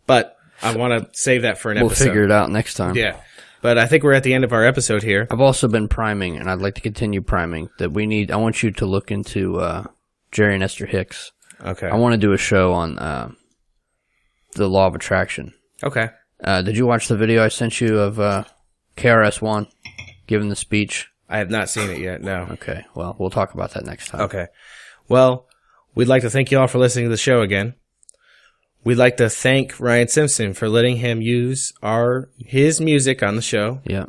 But I want to save that for an episode. We'll figure it out next time. Yeah. But I think we're at the end of our episode here. I've also been priming, and I'd like to continue priming, that I want you to look into Jerry and Esther Hicks. Okay. I want to do a show on the law of attraction. Okay. Did you watch the video I sent you of KRS-One giving the speech? I have not seen it yet, no. Okay. Well, we'll talk about that next time. Okay. Well, we'd like to thank you all for listening to the show again. We'd like to thank Ryan Simpson for letting him use his music on the show. Yeah.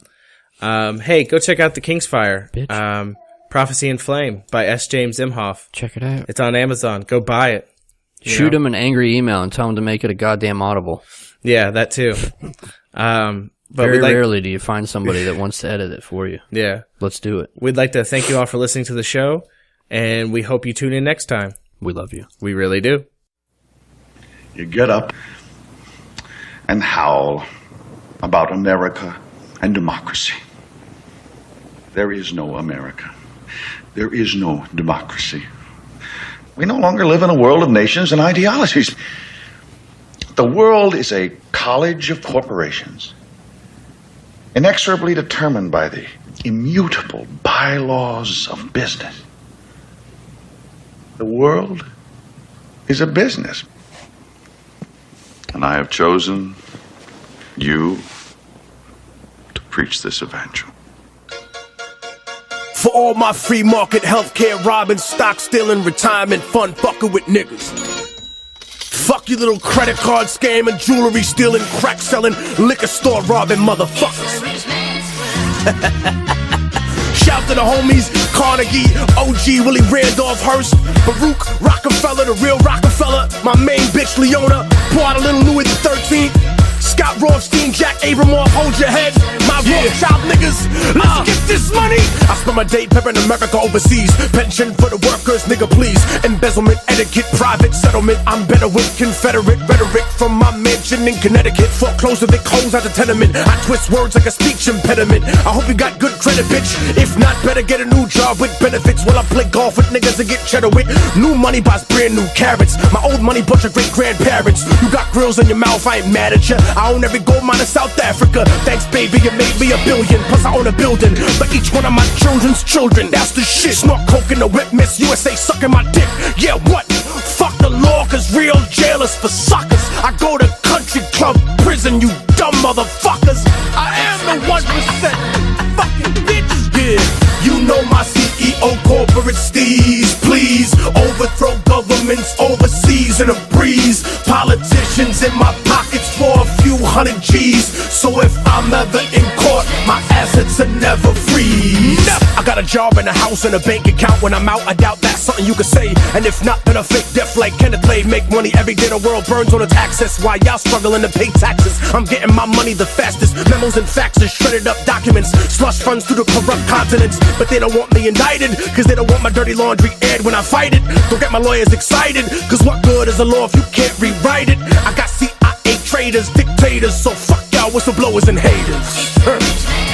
Hey, go check out The King's Fire. Bitch. Prophecy and Flame by S. James Imhoff. Check it out. It's on Amazon. Go buy it. Shoot him an angry email and tell him to make it a goddamn Audible. Yeah, that too. But very rarely do you find somebody that wants to edit it for you. Yeah. Let's do it. We'd like to thank you all for listening to the show, and we hope you tune in next time. We love you. We really do. You get up and howl about America and democracy. There is no America. There is no democracy. We no longer live in a world of nations and ideologies. The world is a college of corporations, inexorably determined by the immutable bylaws of business. The world is a business. And I have chosen you to preach this evangel. For all my free market healthcare robbing, stock stealing, retirement fund fucking with niggas. Fuck you little credit card scamming, jewelry stealing, crack selling, liquor store robbing motherfuckers. Shout to the homies, Carnegie, OG, Willie Randolph Hearst, Baruch, Rockefeller, the real Rockefeller, my main bitch Leona, pour out a little Louis the 13th, Scott Rothstein, Jack Abramoff, hold your head, my Rothschild niggas, let's get this money. I spend my day peppering America overseas, pension for the workers, nigga please, embezzlement, etiquette, private settlement, I'm better with Confederate rhetoric from my mansion in Connecticut, foreclosure Vic hoes out the tenement, I twist words like a speech impediment, I hope you got good credit bitch, if not better get a new job with benefits, while I play golf with niggas and get cheddar with, new money buys brand new carrots, my old money bought your great grandparents, you got grills in your mouth, I ain't mad at ya, I own every gold mine in South Africa, thanks baby you made me $1 billion, plus I own a building, for each one of my children's children, that's the shit, snort coke in the whip, Miss USA sucking my dick, yeah what, fuck the law cause real jailers for suckers, I go to country club prison you dumb motherfuckers, I am the 1% fucking bitch, yeah, you know my CEO corporate steez, please, overthrow governments overseas in a breeze, politicians in my pockets for a few hundred G's, so if I'm ever in court, my assets are never free. I got a job and a house and a bank account, when I'm out I doubt that's something you could say, and if not then a fake death like Kenneth Lay, make money every day the world burns on its access, while y'all struggling to pay taxes, I'm getting my money the fastest, memos and faxes, shredded up documents, slush funds through the corrupt continents, but they don't want me indicted, cause they don't want my dirty laundry aired when I fight it, don't get my lawyers excited, cause what good is a law if you can't rewrite it, I got CIA traitors, dictators, so fuck y'all whistleblowers and haters.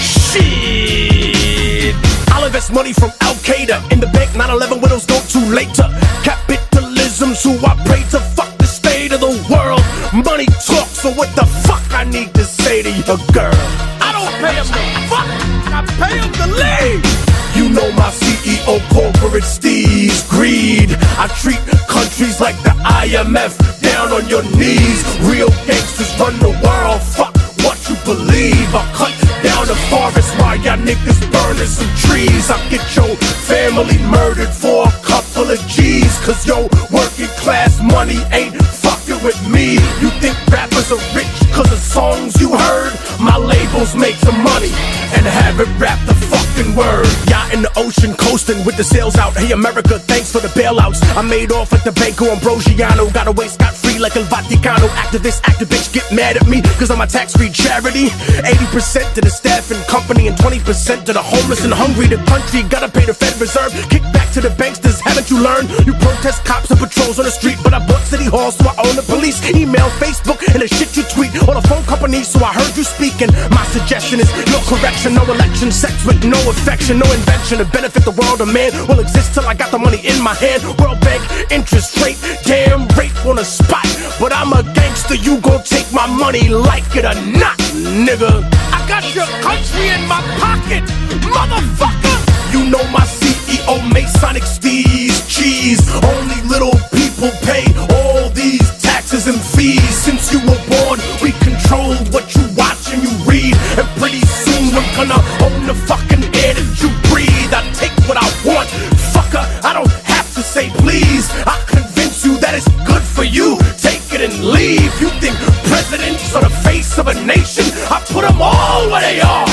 Shit, I'll invest money from Al-Qaeda in the bank, 9/11 widows go too late to capitalism's who I pray to, fuck the state of the world, money talks, so what the fuck I need to say to your girl, I don't pay them to fuck, I pay them to leave. You know my CEO corporate steez, greed, I treat countries like the IMF, down on your knees, real gangsters run the world, fuck what you believe, I cut down the forest while y'all niggas burning some trees, I get your family murdered for a couple of G's, cause your working class money ain't fucking with me, you think rappers are rich cause of songs you heard, my labels make some money, and have it rap the fucking word, y'all in the ocean coasting with the sails out, hey America thanks for the bailouts, I made off at the Banco Ambrosiano, got away scot-free like El Vaticano, activist, bitch get mad at me, cause I'm a tax-free charity, 80% to the staff and company, and 20% to the homeless and hungry, the country gotta pay the Fed Reserve, kick back to the banksters, haven't you learned, you protest cops and patrols on the street, but I bought City Hall so I own the police, email, Facebook, and the shit you tweet, on a phone company so I heard you speaking, my suggestion is no correction, no election, sex with no affection, no invention to benefit the world, a man will exist till I got the money in my hand, World Bank, interest rate, damn rate on the spot, but I'm a gangster, you gon' take my money like it or not, nigga, I got your country in my pocket, motherfucker, you know my CEO Masonic steez, cheese, only little people pay all these taxes and fees, since you were born, we controlled what you watch and you read, and pretty soon I'm gonna own the fucking air that you breathe, I take what I want, fucker, I don't have to say please, I convince you that it's good for you, take it and leave, you think presidents are the face of a nation, I put them all where they are,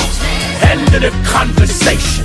end of the conversation.